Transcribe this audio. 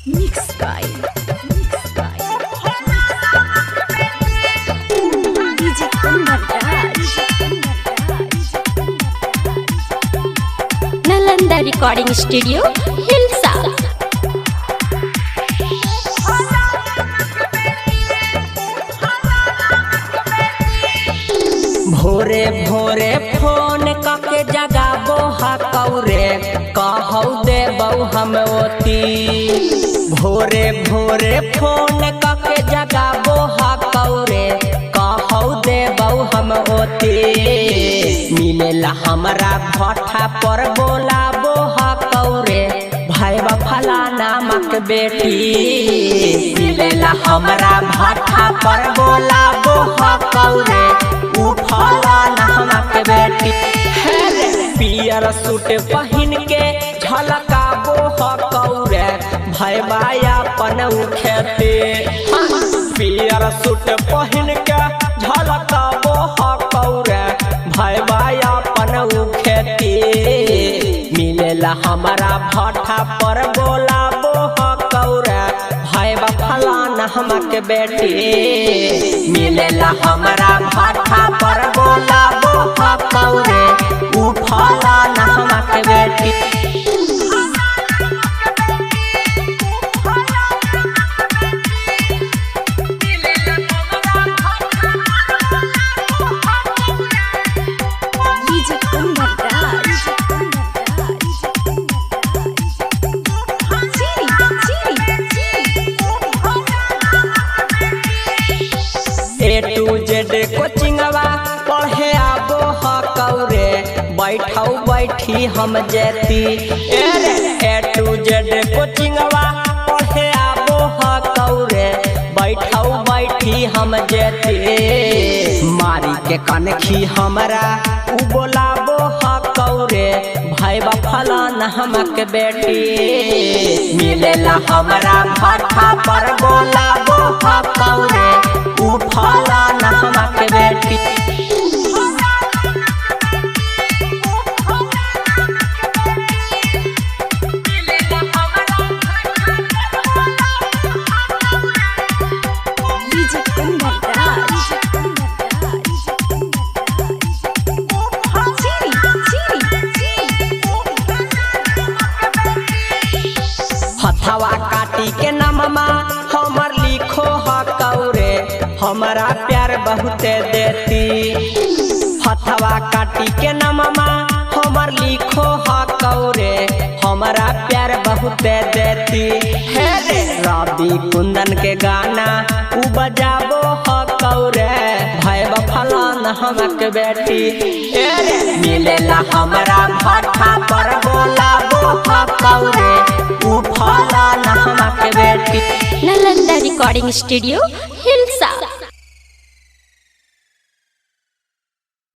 Mixed by DJ Kundan Raj. Nalanda Recording Studio, Hilsa. भोरे भोरे phone कके जगाबो हकौरे कहौ देबौ हम ओती। भोरे भोरे फोन कके जगाबो हकौरे कहौ देबौ हम ओती। मिलेला हमरा भट्ठा पर बोलाबो हकौरे भाईबा फलाना मक बेटी। मिलेला हमरा भट्ठा पर बोलाबो हकौरे फलाना हमक बेटी। पियर सूट पहिन के झलकाबो हकौरे भैबा अपन खेते। पियर सूट पहिन के झलकाबो हकौरे भैबा अपन खेते। मिलेला हमारा भट्ठा पर बोलाबो हकौरे भैबा फलाना हमक बेटी। मिलेला हमारा भट्ठा पर बोलाबो हकौरे फलाना हमक बेटी। DJ Kundan Raj. A to Z कोचिंगवा पढ़े आबो हकौरे बैठौ बैठी हम जेती। A to Z कोचिंगवा पढ़े आबो हकौरे बैठौ बैठी हम जेती। मारी के कनखी हमरा उ बोलाबो हकौरे भाईबा फलाना हमक बेटी। मिलेला हमरा भट्ठा पर बोलाबो हकौरे फलाना हमक बेटी। DJ Kundan Raj. हथवा काटी के नममा हमर लिखो हकौरे हमारा प्यार बहुते देती। हथवा काटी के नममा हमर लिखो हकौरे हमारा प्यार बहुते देती। रवि कुंदन के गाना उ बजाबो हकौरे भैबा फलाना हमक बेटी। मिलेला हमारा भट्ठा पर बोलाबो हकौरे फलाना हमक बेटी। Nalanda Recording Studio, Hilsa.